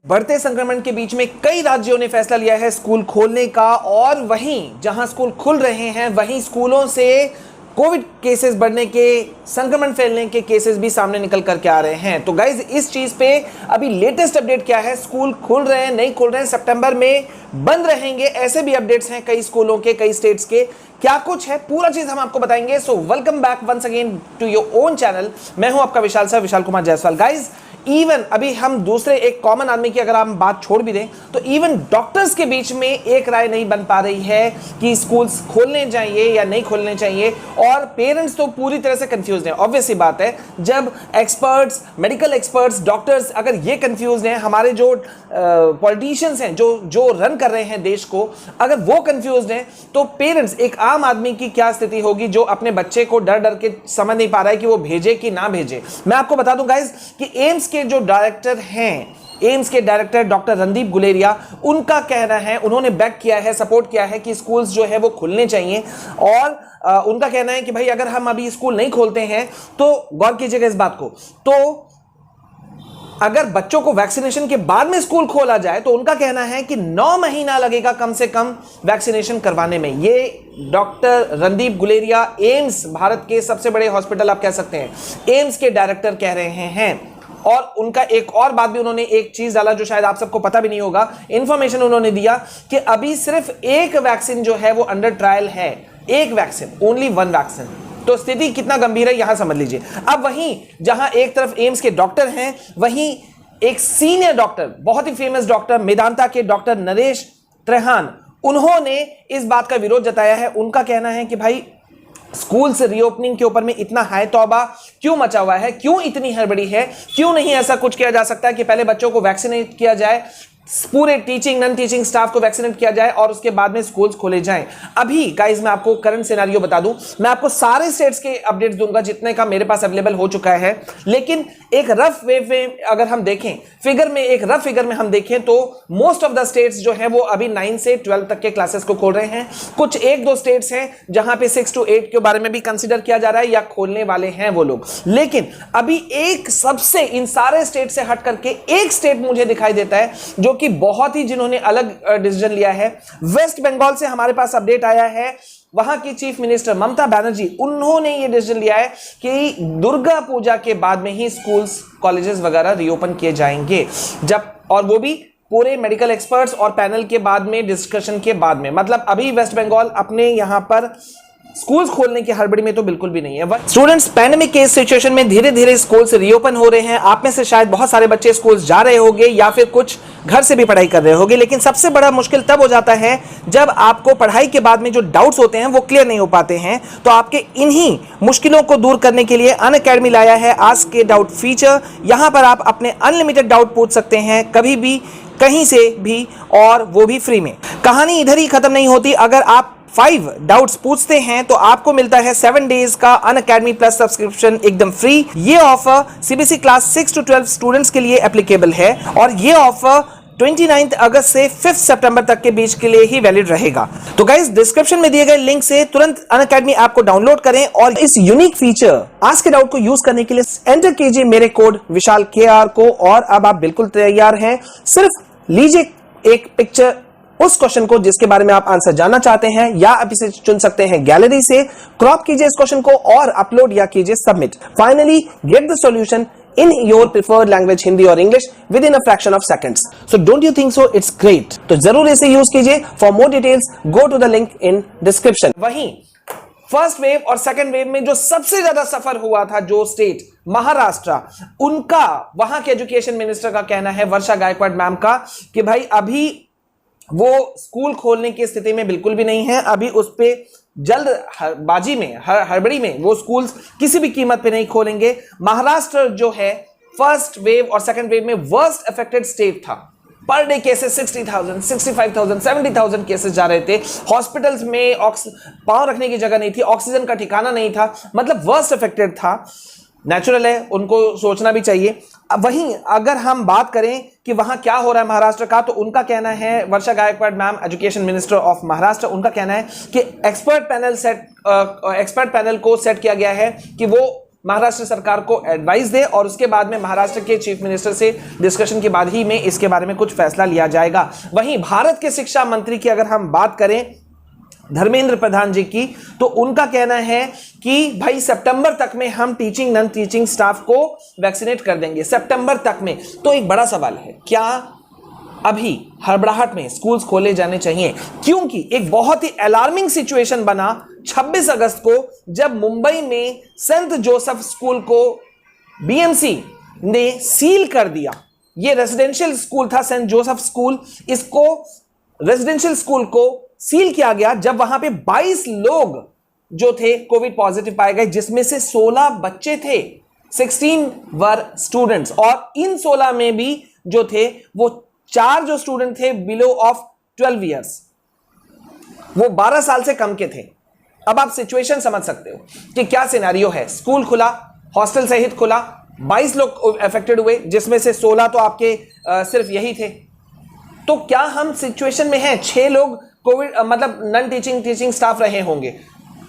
बढ़ते संक्रमण के बीच में कई राज्यों ने फैसला लिया है स्कूल खोलने का, और वहीं जहां स्कूल खुल रहे हैं वहीं स्कूलों से कोविड केसेस बढ़ने के, संक्रमण फैलने के केसेस भी सामने निकल करके आ रहे हैं। तो गाइज इस चीज पे अभी लेटेस्ट अपडेट क्या है, स्कूल खुल रहे हैं नहीं खुल रहे हैं, सितंबर में बंद रहेंगे, ऐसे भी अपडेट्स हैं कई स्कूलों के, कई स्टेट्स के, क्या कुछ है पूरा चीज हम आपको बताएंगे। So welcome back once again to your own channel. मैं हूं आपका Vishal sir, Vishal Kumar Jaiswal. Guys even अभी हम दूसरे एक कॉमन आदमी की अगर हम बात छोड़ भी दें तो इवन डॉक्टर्स के बीच में एक राय नहीं बन पा रही है कि स्कूल्स खोलने चाहिए या नहीं खोलने चाहिए, और पेरेंट्स तो पूरी तरह से कंफ्यूज हैं। ऑब्वियस सी बात है, जब एक्सपर्ट्स, मेडिकल एक्सपर्ट्स, डॉक्टर्स अगर ये कंफ्यूज हैं, हमारे जो पॉलिटिशियंस हैं जो रन कर रहे हैं देश को, अगर वो कंफ्यूज हैं, तो पेरेंट्स, एक आम आदमी की क्या स्थिति होगी जो अपने बच्चे को डर डर के समझ नहीं पा रहा है कि वो भेजे कि ना भेजे। मैं आपको बता दूं गाइस कि एम्स के जो डायरेक्टर हैं, एम्स के डायरेक्टर डॉक्टर रणदीप गुलेरिया, उनका कहना है, उन्होंने बैक किया है, सपोर्ट किया है कि स्कूल्स जो है वो खुलने चाहिए। और उनका कहना है कि भाई अगर हम अभी स्कूल नहीं खोलते हैं तो गौर कीजिएगा इस बात को, तो अगर बच्चों को वैक्सीनेशन के बाद में स्कूल खोला जाए तो उनका कहना है कि 9 महीना लगेगा कम से कम वैक्सीनेशन करवाने में। ये डॉक्टर रणदीप गुलेरिया, एम्स, भारत के सबसे बड़े हॉस्पिटल आप कह सकते हैं, एम्स के डायरेक्टर कह रहे हैं। और उनका एक और बात भी, उन्होंने एक चीज डाला जो शायद आप सबको पता भी नहीं होगा, इंफॉर्मेशन उन्होंने दिया कि अभी सिर्फ एक वैक्सीन जो है वो अंडर ट्रायल है, एक वैक्सीन, ओनली वन वैक्सीन। तो स्थिति कितना गंभीर है यहां समझ लीजिए। अब वहीं जहां एक तरफ एम्स के डॉक्टर हैं, वहीं एक सीनियर डॉक्टर, बहुत ही फेमस डॉक्टर, मेदांता के डॉक्टर नरेश त्रेहान, उन्होंने इस बात का विरोध जताया है। उनका कहना है कि भाई स्कूल से रीओपनिंग के ऊपर में इतना हाय तौबा क्यों मचा हुआ है, क्यों इतनी हड़बड़ी है, क्यों नहीं ऐसा कुछ किया जा सकता है कि पहले बच्चों को वैक्सीनेट किया जाए, पूरे टीचिंग नॉन टीचिंग स्टाफ को वैक्सीनेट किया जाए और उसके बाद में स्कूल्स खोले जाएं। अभी गाइस मैं आपको करंट सिनेरियो बता दूं, मैं आपको सारे स्टेट्स के अपडेट्स दूंगा जितने का मेरे पास अवेलेबल हो चुका है, लेकिन एक रफ वे में अगर हम देखें, फिगर में, एक रफ फिगर में हम देखें तो मोस्ट ऑफ द स्टेट्स जो है वो अभी 9 से 12 तक के क्लासेस को खोल रहे हैं। कुछ एक दो स्टेट्स हैं जहां पे 6 to 8 के बारे में भी कंसिडर किया जा रहा है या खोलने वाले हैं वो लोग। लेकिन अभी एक सबसे, इन सारे स्टेट से हट करके एक स्टेट मुझे दिखाई देता है जो कि बहुत ही, जिन्होंने अलग डिसीजन लिया है। वेस्ट बंगाल से हमारे पास अपडेट आया है, वहां की चीफ मिनिस्टर ममता बनर्जी, उन्होंने ये डिसीजन लिया है कि दुर्गा पूजा के बाद में ही स्कूल्स, कॉलेजेस वगैरह रीओपन किए जाएंगे, जब, और वो भी पूरे मेडिकल एक्सपर्ट्स और पैनल के बाद में, डिस्कशन के बाद में। मतलब अभी वेस्ट बंगाल अपने यहां पर स्कूल्स खोलने की हड़बड़ी में तो बिल्कुल भी नहीं है। स्टूडेंट्स, पैंडेमिक के सिचुएशन में धीरे धीरे स्कूल्स रीओपन हो रहे हैं। आप में से शायद बहुत सारे बच्चे स्कूल्स जा रहे होंगे या फिर कुछ घर से भी पढ़ाई कर रहे होंगे, लेकिन सबसे बड़ा मुश्किल तब हो जाता है जब आपको पढ़ाई के बाद में जो डाउट्स होते हैं वो क्लियर नहीं हो पाते हैं। तो आपके इन्हीं मुश्किलों को दूर करने के लिए अनअकैडमी लाया है आस्क ए डाउट फीचर। यहां पर आप अपने अनलिमिटेड डाउट पूछ सकते हैं कभी भी, कहीं से भी, और वो भी फ्री में। कहानी इधर ही खत्म नहीं होती। अगर आप 5 डाउट्स पूछते हैं तो आपको मिलता है 7 डेज का अनअकैडमी प्लस सब्सक्रिप्शन एकदम फ्री। ये offer CBSE class 6 to 12 students के लिए एप्लीकेबल है, और ये ऑफर 29 अगस्त से 5 सितंबर तक के बीच के लिए ही वैलिड रहेगा। तो गाइस, डिस्क्रिप्शन में दिए गए लिंक से तुरंत अनअकैडमी ऐप को डाउनलोड करें और इस unique feature ask a doubt को यूज करने के लिए एंटर कीजिए मेरे कोड विशाल KR को, और अब आप बिल्कुल तैयार हैं। सिर्फ लीजिए एक पिक्चर उस क्वेश्चन को जिसके बारे में आप आंसर जानना चाहते हैं, या आप इसे चुन सकते हैं गैलरी से, क्रॉप कीजिए इस क्वेश्चन को और अपलोड या कीजिए submit. Finally get the solution in your preferred language, Hindi और English, within a fraction of seconds. So don't you think so? It's great. तो जरूर इसे यूज कीजिए। For more details, go to the link in description. वहीं first wave और second wave में जो सबसे ज्यादा सफर हुआ था, जो स्टेट महाराष्ट्र, उनका, वहां के एजुकेशन मिनिस्टर का कहना है, वर्षा गायकवाड़ मैम का, कि भाई अभी वो स्कूल खोलने की स्थिति में बिल्कुल भी नहीं है। अभी उस पे जल्दबाजी में, हड़बड़ी में वो स्कूल्स किसी भी कीमत पे नहीं खोलेंगे। महाराष्ट्र जो है फर्स्ट वेव और सेकंड वेव में वर्स्ट अफेक्टेड स्टेट था। पर डे केसेस 60,000, 65,000, 70,000 केसेस जा रहे थे। हॉस्पिटल्स में पांव रखने की जगह नहीं थी, ऑक्सीजन का ठिकाना नहीं था, मतलब वर्स्ट अफेक्टेड था। नेचुरल है, उनको सोचना भी चाहिए। अब वहीं अगर हम बात करें कि वहां क्या हो रहा है महाराष्ट्र का, तो उनका कहना है, Varsha Gaikwad ma'am, education minister of Maharashtra, उनका कहना है कि एक्सपर्ट पैनल को सेट किया गया है कि वो महाराष्ट्र सरकार को एडवाइस दे और उसके बाद में महाराष्ट्र के चीफ मिनिस्टर से डिस्कशन के बाद ही में इसके बारे में कुछ फैसला लिया जाएगा। वहीं भारत के शिक्षा मंत्री की अगर हम बात करें धर्मेंद्र प्रधान जी की, तो उनका कहना है कि भाई सितंबर तक में हम टीचिंग नॉन टीचिंग स्टाफ को वैक्सीनेट कर देंगे, सितंबर तक में। तो एक बड़ा सवाल है, क्या अभी हड़बड़ाहट में स्कूल्स खोले जाने चाहिए? क्योंकि एक बहुत ही अलार्मिंग सिचुएशन बना 26 अगस्त को, जब मुंबई में सेंट जोसेफ स्कूल को बीएमसी ने सील कर दिया। यह रेजिडेंशियल स्कूल था, सेंट जोसेफ स्कूल, इसको रेजिडेंशियल स्कूल को सील किया गया जब वहां पे 22 लोग जो थे कोविड पॉजिटिव पाए गए, जिसमें से 16 बच्चे थे, 16 वर स्टूडेंट्स। और इन 16 में भी जो थे वो 4 जो स्टूडेंट थे बिलो ऑफ 12 इयर्स, वो 12 साल से कम के थे। अब आप सिचुएशन समझ सकते हो कि क्या सिनेरियो है। स्कूल खुला, हॉस्टल सहित खुला, 22 लोग अफेक्टेड हुए, जिसमें से 16 तो आपके सिर्फ यही थे। तो क्या हम सिचुएशन में हैं 6 लोग कोविड मतलब नॉन टीचिंग स्टाफ रहे होंगे,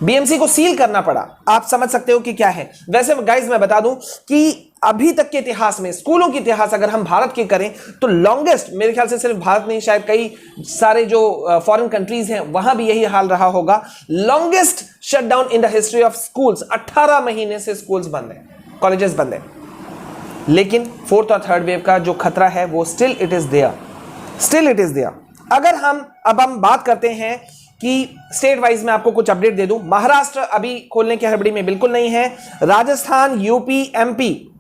बीएमसी को सील करना पड़ा। आप समझ सकते हो कि क्या है। वैसे गाइस मैं बता दूं कि अभी तक के इतिहास में स्कूलों की इतिहास अगर हम भारत की करें तो लॉन्गेस्ट, मेरे ख्याल से सिर्फ भारत नहीं, शायद कई सारे जो फॉरेन कंट्रीज हैं वहां भी यही हाल रहा होगा, longest shutdown in the history of schools. 18 महीने से स्कूल्स बंद है, कॉलेजेस बंद है। लेकिन फोर्थ और थर्ड वेव का जो खतरा है वो स्टिल इट इज देयर। अगर हम बात करते हैं कि स्टेट वाइज में आपको कुछ अपडेट दे दूं, महाराष्ट्र अभी खोलने की हड़बड़ी में बिल्कुल नहीं है, राजस्थान, यूपी, एमपी,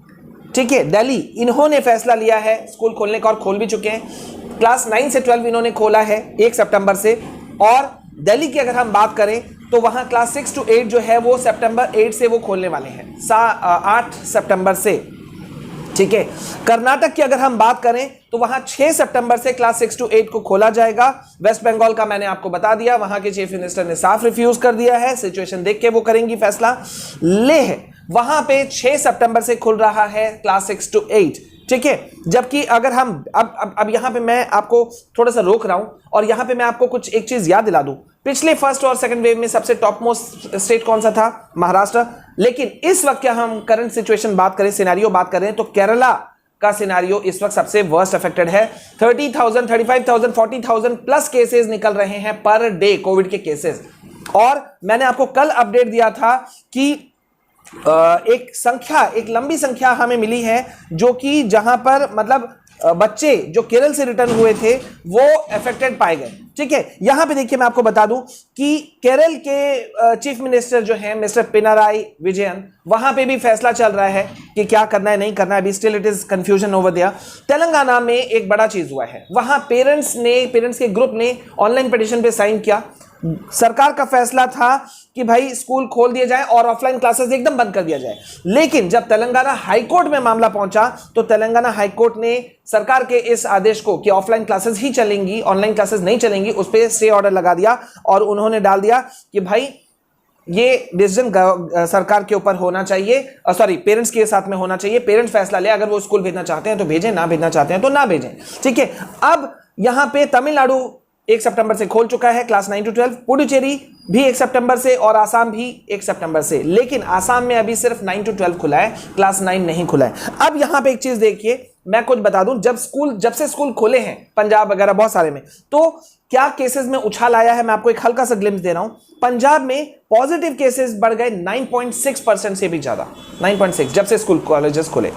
ठीक है, दिल्ली, इन्होंने फैसला लिया है स्कूल खोलने का और खोल भी चुके हैं। क्लास 9 से 12 इन्होंने खोला है 1 सितंबर से। और दिल्ली की अगर हम बात करें तो वहां क्लास 6 to 8 जो है वो सितंबर 8 से वो खोलने वाले हैं, 8 सितंबर से, ठीक है। कर्नाटक की अगर हम बात करें तो वहां 6 सितंबर से क्लास 6 to 8 को खोला जाएगा। वेस्ट बंगाल का मैंने आपको बता दिया, वहां के चीफ मिनिस्टर ने साफ रिफ्यूज कर दिया है, सिचुएशन देख के वो करेंगी फैसला। लेह, वहां पे 6 सितंबर से खुल रहा है क्लास 6 to 8, ठीक है। जबकि अगर हम अब यहां पे मैं आपको थोड़ा सा रोक रहा हूं और यहां पे मैं आपको कुछ एक चीज याद दिला दूं, पिछले फर्स्ट और सेकंड वेव में सबसे टॉप मोस्ट स्टेट कौन सा था? महाराष्ट्र। लेकिन इस वक्त क्या हम करंट सिचुएशन बात करें, सिनेरियो बात करें, तो केरला का सिनेरियो इस वक्त सबसे वर्स्ट अफेक्टेड है। 30,000, 35,000, 40,000 प्लस केसेस निकल रहे हैं पर डे, कोविड के केसेस। और मैंने आपको कल अपडेट दिया था कि एक लंबी संख्या हमें मिली है जो कि जहां पर मतलब बच्चे जो केरल से रिटर्न हुए थे वो अफेक्टेड पाए गए, ठीक है। यहां पे देखिए मैं आपको बता दूं कि केरल के चीफ मिनिस्टर जो हैं मिस्टर पिनाराई विजयन, वहां पे भी फैसला चल रहा है कि क्या करना है नहीं करना है, अभी still it is confusion over there. Telangana में एक बड़ा चीज हुआ है, वहां पेरेंट्स के ग्रुप ने ऑनलाइन पिटीशन पे साइन किया। सरकार का फैसला था कि भाई स्कूल खोल दिया जाए और ऑफलाइन क्लासेस एकदम बंद कर दिया जाए। लेकिन जब तेलंगाना हाईकोर्ट में मामला पहुंचा तो तेलंगाना हाईकोर्ट ने सरकार के इस आदेश को कि ऑफलाइन क्लासेस ही चलेंगी, ऑनलाइन क्लासेस नहीं चलेंगी, उस पर स्टे ऑर्डर लगा दिया और उन्होंने डाल दिया कि भाई ये डिसीजन सरकार के ऊपर होना चाहिए, पेरेंट्स के साथ में होना चाहिए। पेरेंट्स फैसला ले, अगर वो स्कूल भेजना चाहते हैं तो भेजें, ना भेजना चाहते हैं तो ना भेजें, ठीक है। अब यहां पे तमिलनाडु 1 सितंबर से खोल चुका है क्लास 9 to 12, पुडुचेरी भी 1 सितंबर से और आसाम भी 1 सितंबर से। लेकिन आसाम में अभी सिर्फ 9 to 12 खुला है, क्लास 9 नहीं खुला है। अब यहां पे एक चीज देखिए, मैं कुछ बता दूं, जब से स्कूल खोले हैं पंजाब वगैरह बहुत सारे में, तो क्या केसेस में उछाल आया है, मैं आपको एक हल्का सा ग्लिम्स दे रहा हूं। पंजाब में पॉजिटिव केसेस बढ़ गए 9.6% से भी ज्यादा, 9.6 जब से स्कूल कॉलेजेस खुले।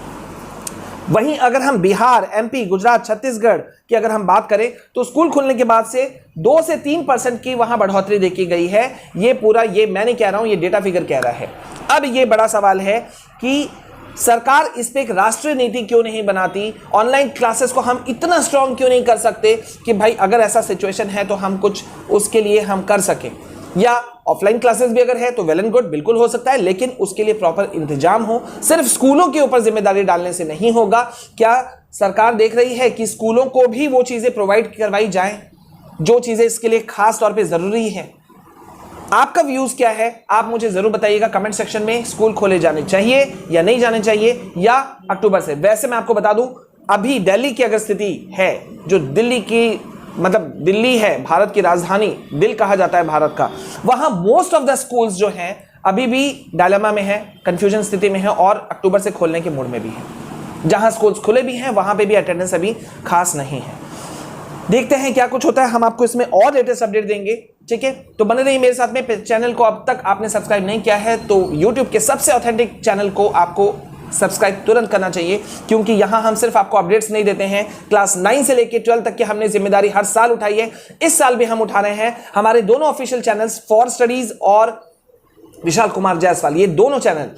वहीं अगर हम बिहार, एमपी, गुजरात, छत्तीसगढ़ की अगर हम बात करें तो स्कूल खुलने के बाद से 2 से 3% की वहां बढ़ोतरी देखी गई है। ये मैं नहीं कह रहा हूं, ये डेटा फिगर कह रहा है। अब ये बड़ा सवाल है कि सरकार इस पे एक राष्ट्रीय नीति क्यों नहीं बनाती, ऑनलाइन क्लासेस को हम इतना स्ट्रांग क्यों नहीं कर सकते कि भाई अगर ऐसा सिचुएशन है तो हम कुछ उसके लिए हम कर सकें। या ऑफलाइन क्लासेस भी अगर है तो वेल एंड गुड, बिल्कुल हो सकता है, लेकिन उसके लिए प्रॉपर इंतजाम हो। सिर्फ स्कूलों के ऊपर जिम्मेदारी डालने से नहीं होगा। क्या सरकार देख रही है कि स्कूलों को भी वो चीजें प्रोवाइड करवाई जाएं जो चीजें इसके लिए खास तौर पे जरूरी है? आपका व्यूज क्या है, आप मुझे जरूर बताइएगा कमेंट सेक्शन में। स्कूल खोले जाने चाहिए या नहीं जाने चाहिए, या अक्टूबर से? वैसे मैं आपको बता दूं, अभी दिल्ली की अगर स्थिति है, जो दिल्ली है भारत की राजधानी, दिल कहा जाता है भारत का, वहां मोस्ट ऑफ द स्कूल्स जो हैं अभी भी डायलेमा में है, कंफ्यूजन स्थिति में है और अक्टूबर से खोलने के मूड में भी है। जहां स्कूल्स खुले भी हैं वहां पे भी अटेंडेंस अभी खास नहीं है। देखते हैं क्या कुछ होता है, हम आपको इसमें और लेटेस्ट अपडेट देंगे, ठीक है। तो बने रहिए मेरे साथ में। चैनल को अब तक आपने सब्सक्राइब नहीं किया है तो YouTube के सबसे ऑथेंटिक चैनल को आपको सब्सक्राइब तुरंत करना चाहिए, क्योंकि यहां हम सिर्फ आपको अपडेट्स नहीं देते हैं, क्लास 9 से लेकर 12 तक की हमने जिम्मेदारी हर साल उठाई है, इस साल भी हम उठा रहे हैं। हमारे दोनों ऑफिशियल चैनल्स फॉर स्टडीज और विशाल कुमार जायसवाल, ये दोनों चैनल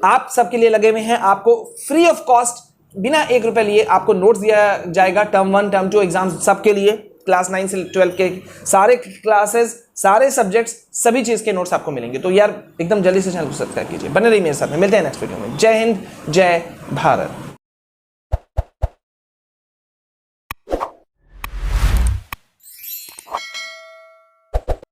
आप सबके लिए लगे हुए हैं। आपको फ्री ऑफ कॉस्ट, बिना 1 रुपए लिए आपको नोट्स दिया जाएगा, टर्म 1 टर्म 2 एग्जाम सबके लिए, क्लास 9 से 12 के सारे क्लासेस, सारे सब्जेक्ट्स, सभी चीज के नोट्स आपको मिलेंगे। तो यार एकदम जल्दी से चैनल को सब्सक्राइब कीजिए। बने रहिए मेरे साथ में, मिलते हैं नेक्स्ट वीडियो में। जय हिंद, जय भारत।